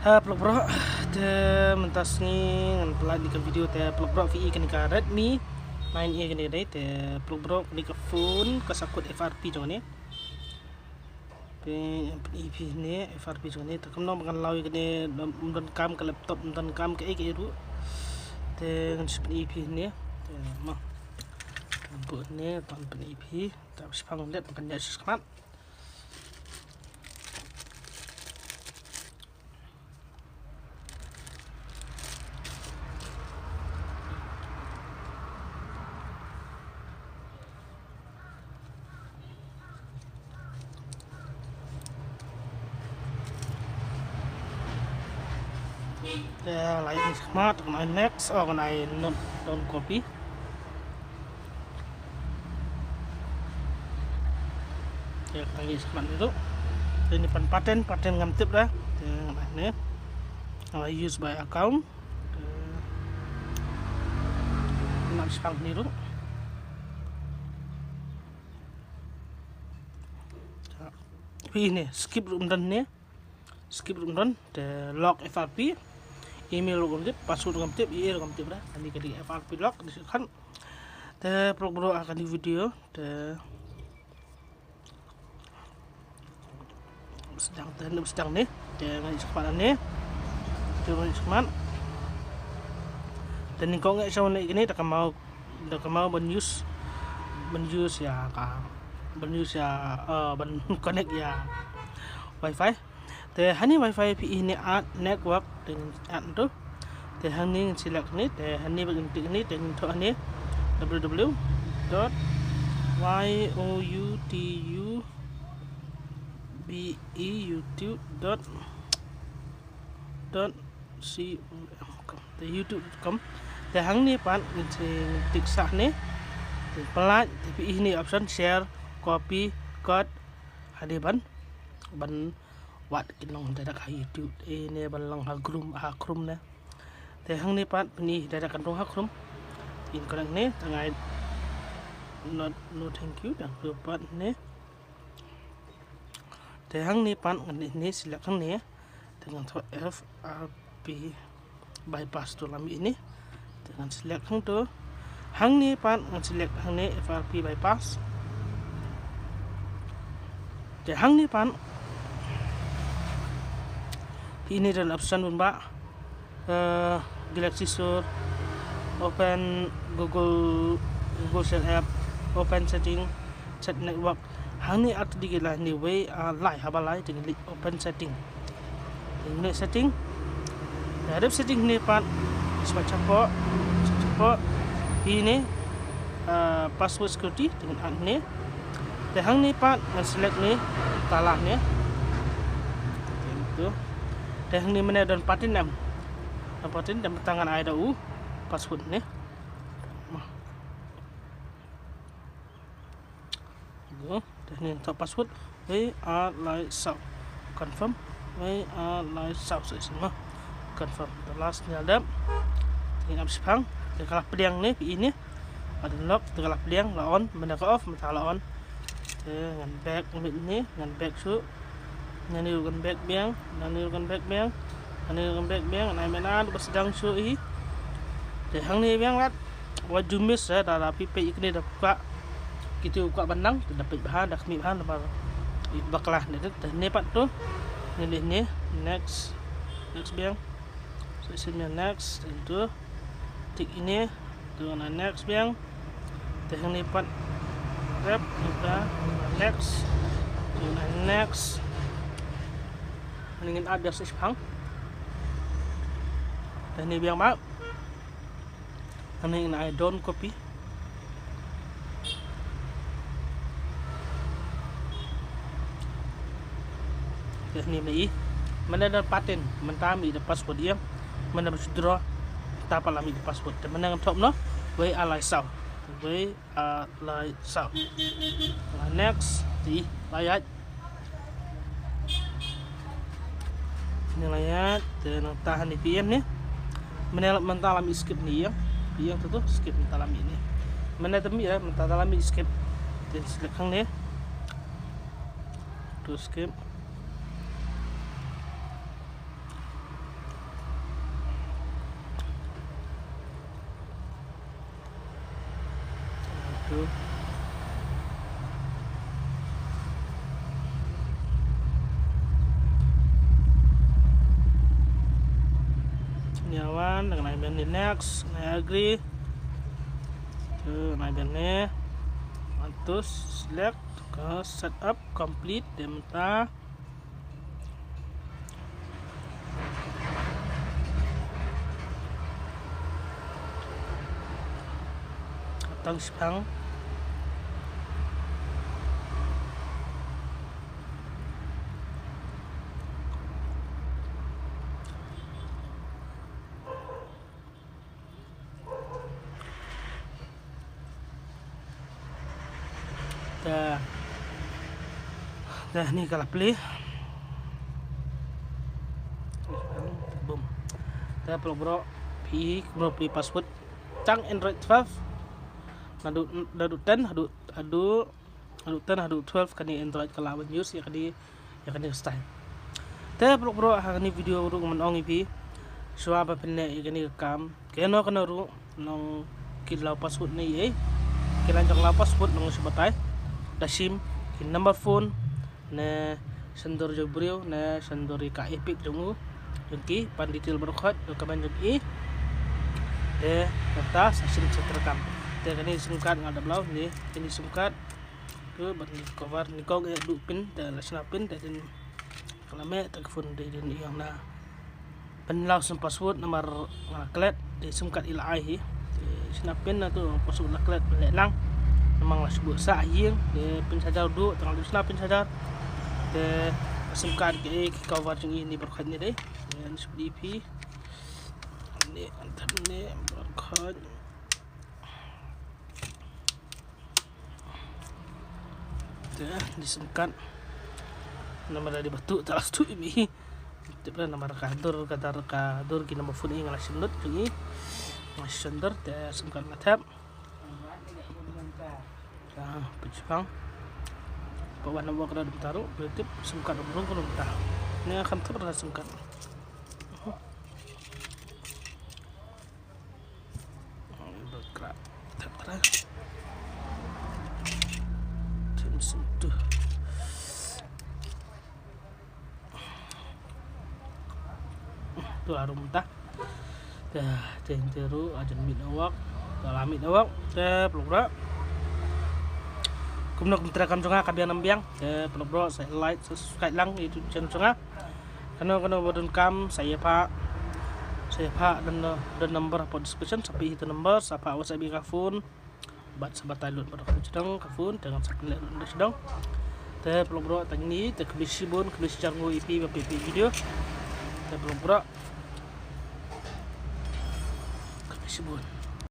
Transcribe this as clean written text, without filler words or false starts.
Peluk bro, te mentas ni ngan pelan di ke video te peluk bro VE kini ka Redmi 9A kini dai te peluk bro kini ka phone ka sakut FRP jong ni. Pe EP ni FRP jong ni te kam nong bangan lawi kini don kam ke laptop don kam ke ru. Te ngan sip EP ni te mah. Bu ni ton pen EP ta spang let pen ya semat. Lain smart kena next kena not down copy lagi smart itu ini paten ngamtip dah ini use by account nak spang ni tu ini skip room ni the lock FRP email logam tip, password logam tip, logam tip dah. Ini kali FRP lock disebutkan. The program akan di video. The sedang ni. The kesempatan ni. Cuma kesempatan. Dan ni kau nggak show ni ini tak mau benuse ya connect ya wifi. Te hani wifi ini ad network dengan ad tu. Te hani select ni, te hani berhenti ni dengan tu ni www.youtube.com. Te hang ni pan tik sah ni. Te pelat tapi ini option share, copy, cut, hadi ban wat kinong dadak YouTube ini balang hakrum na te hang ni pat ni dadak kantong hakrum in korang ni tengah no thank you dah pat ni te hang ni pan ni select hang ni dengan FRP bypass tu lami ini dengan select hang tu hang ni pan select hang ni FRP bypass te hang ni pan ini dan option bumba Galaxy Store, open Google Share app, open setting, set network. Hang ni at di gila ni way lai habalai dengan open setting. Ini setting. Ada setting ni pan semacam ini password security dengan ad ni. Dan hang ni pan select ni talah ni. Itu. Dan ni mana dan patin dan tangan ada password ni. Dan ni untuk password we are like so confirm we are like so semua confirm. The last ni ada tinggal sepang kalau pediang ni ini ada lock kalau pediang la on benda ka off mata la on dengan back ni dengan back su nanirukan back biang nai mena sedang sui de hang ni biang lat waju miss dah pipe ikni dah buka gitu buka benang dapat bahan dah kami bahan baklah ni pat tu ni next biang so sini next itu tik ini dengan next biang de hang ni pat wrap kita next dengan next ingin ada sespang dan ini biang mak ini I don't copy dan ini mana ada paten mentami ada password dia mana bersudrah tak apa lami password dan mana top no we alai sau next di layar ini layar dan tahan di PM ni mentalami skip ni yang tu skip mentalami ni mana temi ya mentalami skip dan selekang ni tu skip simpan dengan naik ni next, naik agree. Naik ni, terus select ke setup complete dan mentah. Tang sepang. Dah ni kalau play. Boom. Dah bro play password. Tang Android 12. Nadu 10, adu 12 kani Android kalau use ya kani style. Dah bro hari ni video ru menong ipi. So apa penne kani rekam. Keno kana ru nong kilau password ni kilanjang la password nong sebatai. Da SIM, kin number phone na sendor jo brio na sendori ka epic jongu jengki pan detail berkhat do kaban jengki kata sasim setrekam kani SIM card ngada blau ni ini SIM card ke bani cover ni kong du pin da lasna pin da din kalame tak phone de din yang na penlau SIM password nomor klet di SIM card ilai snapin na tu password klet lang memang lah sebut sah yang pin sajar duduk tengah lusna pin sajar de SIM card ke cover jeng ini berkhat ni deh dan seperti IP ni antap ni berkhat dah disingkat nomor dari batu tak lastu ini tapi nomor kadur ki nomor phone ini ngalah sindut ini masih sender de singkat matap Pejepang bawa nama kena ditaruh berarti singkat nomor kalau entah ini akan terus singkat bergerak terus sentuh tu harum entah dah tenteru ajan mit awak dalam mit awak dah pelura kumno kumterakam jonga kabiang nambiang bro saya like subscribe lang YouTube channel jonga kano bodon kam saya pak dan number apa description sampai itu number sapa WhatsApp ka phone bat sabat download pada sedang ka phone dengan sampai download sedang bro tang ni te kebisi jango IP video bro kebisi bon